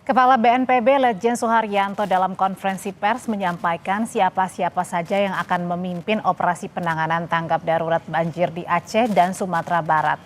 Kepala BNPB Letjen Suharyanto dalam konferensi pers menyampaikan siapa-siapa saja yang akan memimpin operasi penanganan tanggap darurat banjir di Aceh dan Sumatera Barat.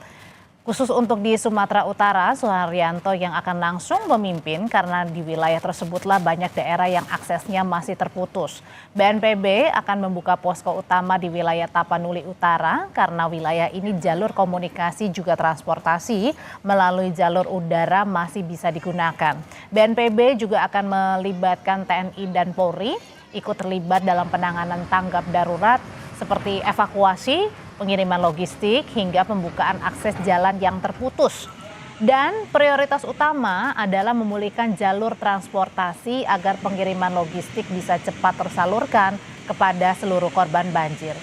Khusus untuk di Sumatera Utara, Suharyanto yang akan langsung memimpin karena di wilayah tersebutlah banyak daerah yang aksesnya masih terputus. BNPB akan membuka posko utama di wilayah Tapanuli Utara karena wilayah ini jalur komunikasi juga transportasi melalui jalur udara masih bisa digunakan. BNPB juga akan melibatkan TNI dan Polri ikut terlibat dalam penanganan tanggap darurat seperti evakuasi, pengiriman logistik, hingga pembukaan akses jalan yang terputus. Dan prioritas utama adalah memulihkan jalur transportasi agar pengiriman logistik bisa cepat tersalurkan kepada seluruh korban banjir.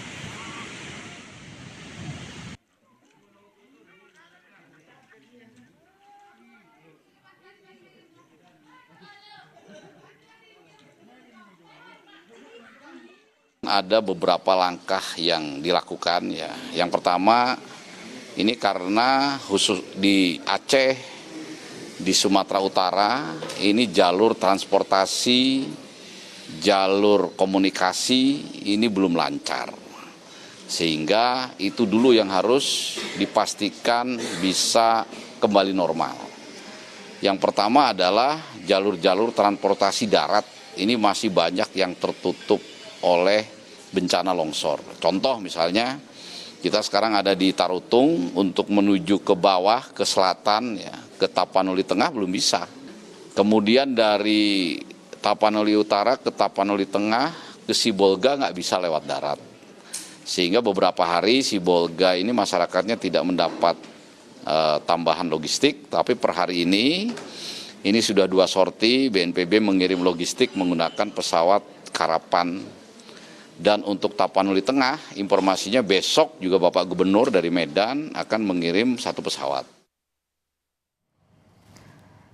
Ada beberapa langkah yang dilakukan ya. Yang pertama ini karena khusus di Aceh, di Sumatera Utara ini jalur transportasi, jalur komunikasi ini belum lancar. Sehingga itu dulu yang harus dipastikan bisa kembali normal. Yang pertama adalah jalur-jalur transportasi darat ini masih banyak yang tertutup oleh bencana longsor. Contoh misalnya kita sekarang ada di Tarutung untuk menuju ke bawah, ke selatan, ya, ke Tapanuli Tengah belum bisa. Kemudian dari Tapanuli Utara ke Tapanuli Tengah ke Sibolga nggak bisa lewat darat. Sehingga beberapa hari Sibolga ini masyarakatnya tidak mendapat tambahan logistik, tapi per hari ini sudah 2 sorti BNPB mengirim logistik menggunakan pesawat Karapan. Dan untuk Tapanuli Tengah, informasinya besok juga Bapak Gubernur dari Medan akan mengirim 1 pesawat.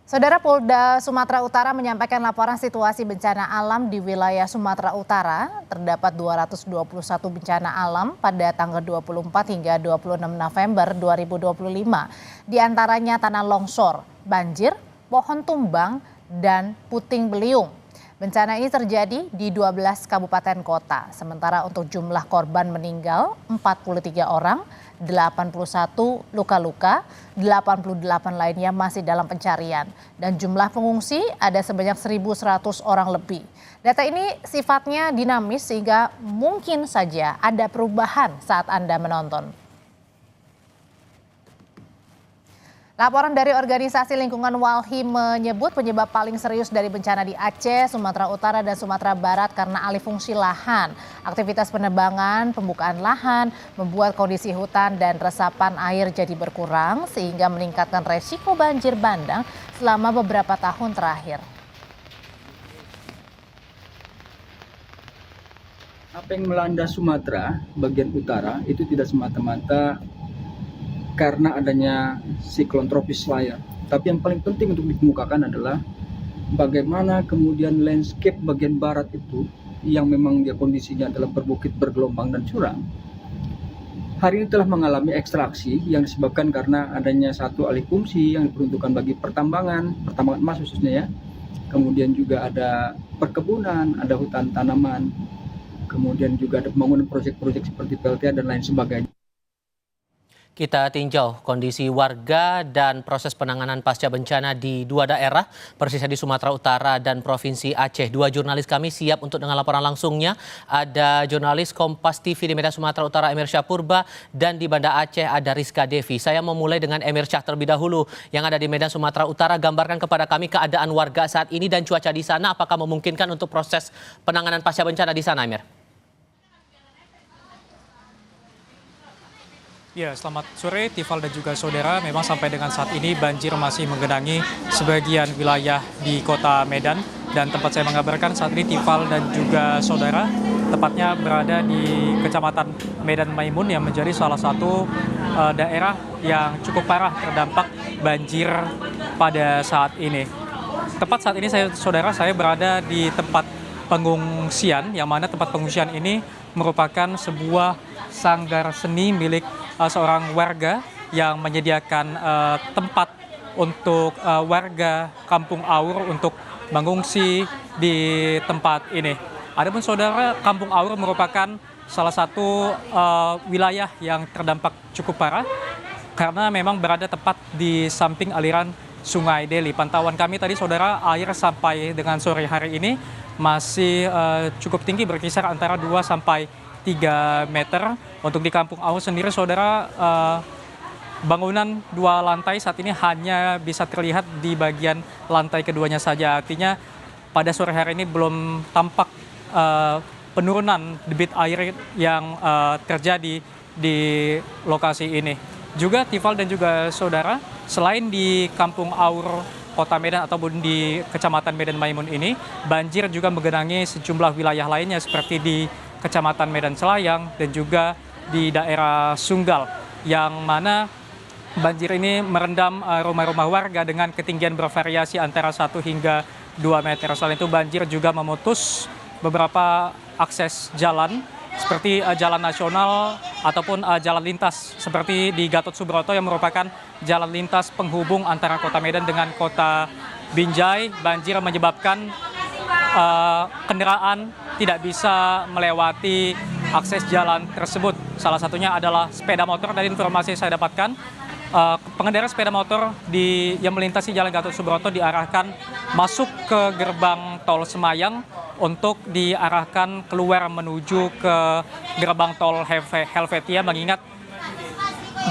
Saudara, Polda Sumatera Utara menyampaikan laporan situasi bencana alam di wilayah Sumatera Utara. Terdapat 221 bencana alam pada tanggal 24 hingga 26 November 2025. Di antaranya tanah longsor, banjir, pohon tumbang, dan puting beliung. Bencana ini terjadi di 12 kabupaten kota. Sementara untuk jumlah korban meninggal 43 orang, 81 luka-luka, 88 lainnya masih dalam pencarian. Dan jumlah pengungsi ada sebanyak 1.100 orang lebih. Data ini sifatnya dinamis sehingga mungkin saja ada perubahan saat Anda menonton. Laporan dari organisasi lingkungan Walhi menyebut penyebab paling serius dari bencana di Aceh, Sumatera Utara, dan Sumatera Barat karena alih fungsi lahan. Aktivitas penebangan, pembukaan lahan, membuat kondisi hutan dan resapan air jadi berkurang sehingga meningkatkan resiko banjir bandang selama beberapa tahun terakhir. Apa yang melanda Sumatera bagian utara itu tidak semata-mata karena adanya siklon tropis Laya. Tapi yang paling penting untuk dikemukakan adalah bagaimana kemudian landscape bagian barat itu yang memang dia kondisinya adalah berbukit, bergelombang dan curam. Hari ini telah mengalami ekstraksi yang disebabkan karena adanya satu alih fungsi yang diperuntukkan bagi pertambangan emas khususnya ya. Kemudian juga ada perkebunan, ada hutan tanaman. Kemudian juga ada pembangunan proyek-proyek seperti PLTA dan lain sebagainya. Kita tinjau kondisi warga dan proses penanganan pasca bencana di 2 daerah, persisnya di Sumatera Utara dan Provinsi Aceh. 2 jurnalis kami siap untuk dengan laporan langsungnya. Ada jurnalis Kompas TV di Medan Sumatera Utara Emir Syah Purba, dan di Banda Aceh ada Rizka Devi. Saya memulai dengan Emir Syah terlebih dahulu yang ada di Medan Sumatera Utara. Gambarkan kepada kami keadaan warga saat ini dan cuaca di sana. Apakah memungkinkan untuk proses penanganan pasca bencana di sana, Emir? Ya, selamat sore Tifal dan juga saudara. Memang sampai dengan saat ini banjir masih menggenangi sebagian wilayah di kota Medan. Dan tempat saya mengabarkan saat ini Tifal dan juga saudara tepatnya berada di Kecamatan Medan Maimun yang menjadi salah satu daerah yang cukup parah terdampak banjir pada saat ini. Tepat saat ini saya berada di tempat pengungsian, yang mana tempat pengungsian ini merupakan sebuah sanggar seni milik seorang warga yang menyediakan tempat untuk warga Kampung Aur untuk mengungsi di tempat ini. Adapun saudara, Kampung Aur merupakan salah satu wilayah yang terdampak cukup parah karena memang berada tepat di samping aliran Sungai Deli. Pantauan kami tadi saudara, air sampai dengan sore hari ini masih cukup tinggi, berkisar antara 2 sampai 3 meter. Untuk di Kampung Aur sendiri saudara, bangunan 2 lantai saat ini hanya bisa terlihat di bagian lantai keduanya saja. Artinya pada sore hari ini belum tampak penurunan debit air yang terjadi di lokasi ini. Juga Tifal dan juga saudara, selain di Kampung Aur Kota Medan ataupun di Kecamatan Medan Maimun ini, banjir juga menggenangi sejumlah wilayah lainnya seperti di Kecamatan Medan Selayang dan juga di daerah Sunggal, yang mana banjir ini merendam rumah-rumah warga dengan ketinggian bervariasi antara 1 hingga 2 meter. Selain itu banjir juga memutus beberapa akses jalan seperti jalan nasional ataupun jalan lintas seperti di Gatot Subroto yang merupakan jalan lintas penghubung antara Kota Medan dengan Kota Binjai. Banjir menyebabkan kendaraan tidak bisa melewati akses jalan tersebut. Salah satunya adalah sepeda motor. Dari informasi yang saya dapatkan, pengendara sepeda motor yang melintasi jalan Gatot Subroto diarahkan masuk ke gerbang tol Semayang untuk diarahkan keluar menuju ke gerbang tol Helvetia, mengingat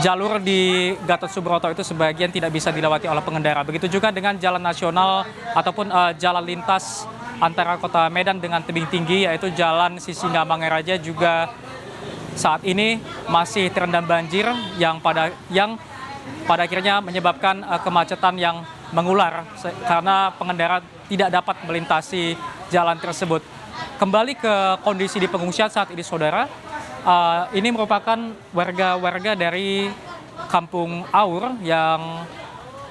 jalur di Gatot Subroto itu sebagian tidak bisa dilewati oleh pengendara. Begitu juga dengan jalan nasional ataupun jalan lintas antara Kota Medan dengan tebing tinggi, yaitu jalan Sisinga Mangaraja, juga saat ini masih terendam banjir yang pada akhirnya menyebabkan kemacetan yang mengular karena pengendara tidak dapat melintasi jalan tersebut. Kembali ke kondisi di pengungsian saat ini saudara, ini merupakan warga-warga dari Kampung Aur yang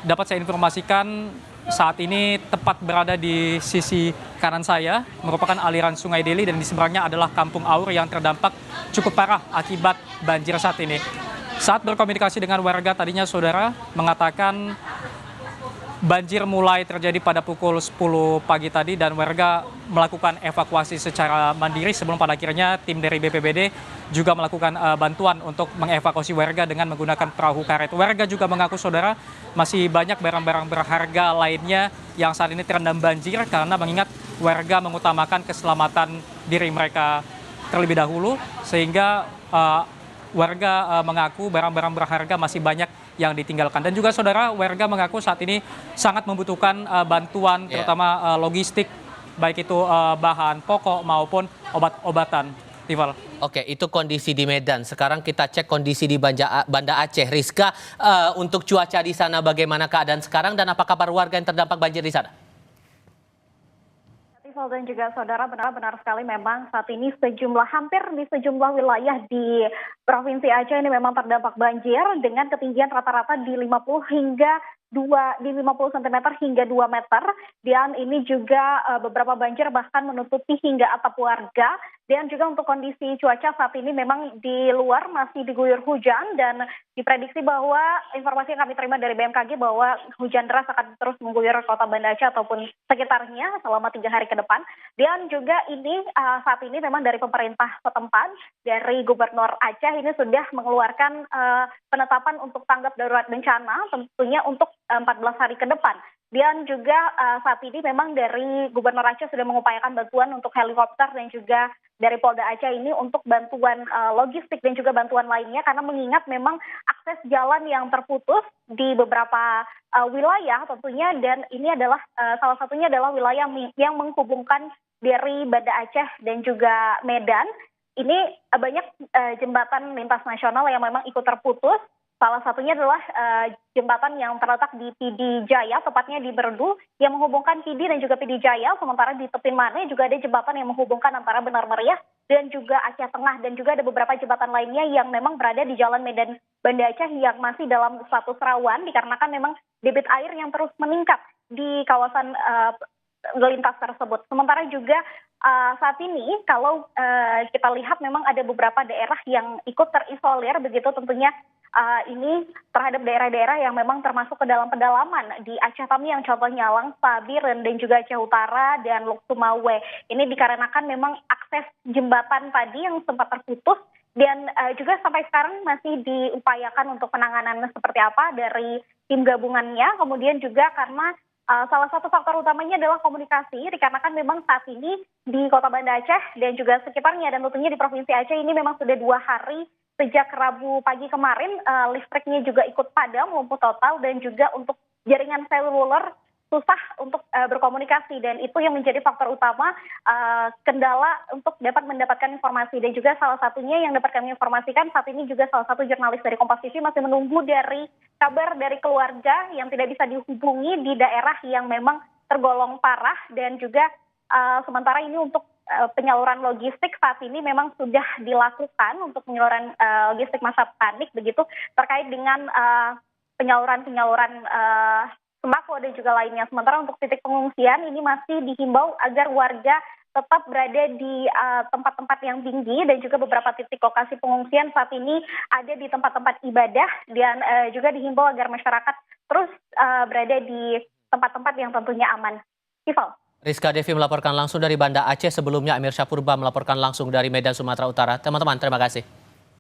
dapat saya informasikan saat ini tepat berada di sisi kanan saya, merupakan aliran Sungai Deli, dan di seberangnya adalah Kampung Aur yang terdampak cukup parah akibat banjir saat ini. Saat berkomunikasi dengan warga tadinya saudara mengatakan banjir mulai terjadi pada pukul 10 pagi tadi dan warga melakukan evakuasi secara mandiri sebelum pada akhirnya tim dari BPBD juga melakukan bantuan untuk mengevakuasi warga dengan menggunakan perahu karet. Warga juga mengaku saudara masih banyak barang-barang berharga lainnya yang saat ini terendam banjir karena mengingat warga mengutamakan keselamatan diri mereka terlebih dahulu, sehingga warga mengaku barang-barang berharga masih banyak yang ditinggalkan. Dan juga saudara, warga mengaku saat ini sangat membutuhkan bantuan terutama logistik, baik itu bahan pokok maupun obat-obatan. Tifal. Oke, itu kondisi di Medan. Sekarang kita cek kondisi di Banda Aceh. Rizka, untuk cuaca di sana bagaimana keadaan sekarang dan apa kabar warga yang terdampak banjir di sana? Dan juga saudara, benar sekali memang saat ini hampir di sejumlah wilayah di Provinsi Aceh ini memang terdampak banjir dengan ketinggian rata-rata di 50 cm hingga 2 meter, dan ini juga beberapa banjir bahkan menutupi hingga atap warga. Dan juga untuk kondisi cuaca saat ini memang di luar masih diguyur hujan, dan diprediksi bahwa informasi yang kami terima dari BMKG bahwa hujan deras akan terus mengguyur kota Banda Aceh ataupun sekitarnya selama 3 hari ke depan. Dan juga ini saat ini memang dari pemerintah setempat, dari Gubernur Aceh ini sudah mengeluarkan penetapan untuk tanggap darurat bencana tentunya untuk 14 hari ke depan. Dan juga saat ini memang dari Gubernur Aceh sudah mengupayakan bantuan untuk helikopter dan juga dari Polda Aceh ini untuk bantuan logistik dan juga bantuan lainnya, karena mengingat memang akses jalan yang terputus di beberapa wilayah tentunya, dan ini adalah salah satunya adalah wilayah yang menghubungkan dari Banda Aceh dan juga Medan. Ini banyak jembatan lintas nasional yang memang ikut terputus. Salah satunya adalah jembatan yang terletak di Pidi Jaya, tepatnya di Berdu, yang menghubungkan Pidi dan juga Pidi Jaya. Sementara di tepi Mane juga ada jembatan yang menghubungkan antara Benar Meriah dan juga Aceh Tengah. Dan juga ada beberapa jembatan lainnya yang memang berada di Jalan Medan Banda Aceh yang masih dalam status rawan, dikarenakan memang debit air yang terus meningkat di kawasan lintas tersebut. Sementara juga saat ini kalau kita lihat memang ada beberapa daerah yang ikut terisolir begitu tentunya ini terhadap daerah-daerah yang memang termasuk ke dalam pedalaman di Aceh Tami yang contohnya Langsa, Biren, dan juga Aceh Utara dan Lok Sumawe. Ini dikarenakan memang akses jembatan tadi yang sempat terputus dan juga sampai sekarang masih diupayakan untuk penanganan seperti apa dari tim gabungannya. Kemudian juga karena salah satu faktor utamanya adalah komunikasi, dikarenakan memang saat ini di Kota Banda Aceh dan juga sekitarnya dan tentunya di Provinsi Aceh ini memang sudah 2 hari sejak Rabu pagi kemarin listriknya juga ikut padam lumpuh total dan juga untuk jaringan seluler susah untuk berkomunikasi dan itu yang menjadi faktor utama kendala untuk dapat mendapatkan informasi dan juga salah satunya yang dapat kami informasikan saat ini juga salah satu jurnalis dari Kompas TV masih menunggu dari kabar dari keluarga yang tidak bisa dihubungi di daerah yang memang tergolong parah dan juga sementara ini untuk penyaluran logistik saat ini memang sudah dilakukan untuk penyaluran logistik masa panik begitu terkait dengan penyaluran sembako dan juga lainnya. Sementara untuk titik pengungsian ini masih dihimbau agar warga tetap berada di tempat-tempat yang tinggi dan juga beberapa titik lokasi pengungsian saat ini ada di tempat-tempat ibadah dan juga dihimbau agar masyarakat terus berada di tempat-tempat yang tentunya aman. Ival. Rizka Devi melaporkan langsung dari Banda Aceh, sebelumnya Amir Syahpurba melaporkan langsung dari Medan, Sumatera Utara. Teman-teman, terima kasih.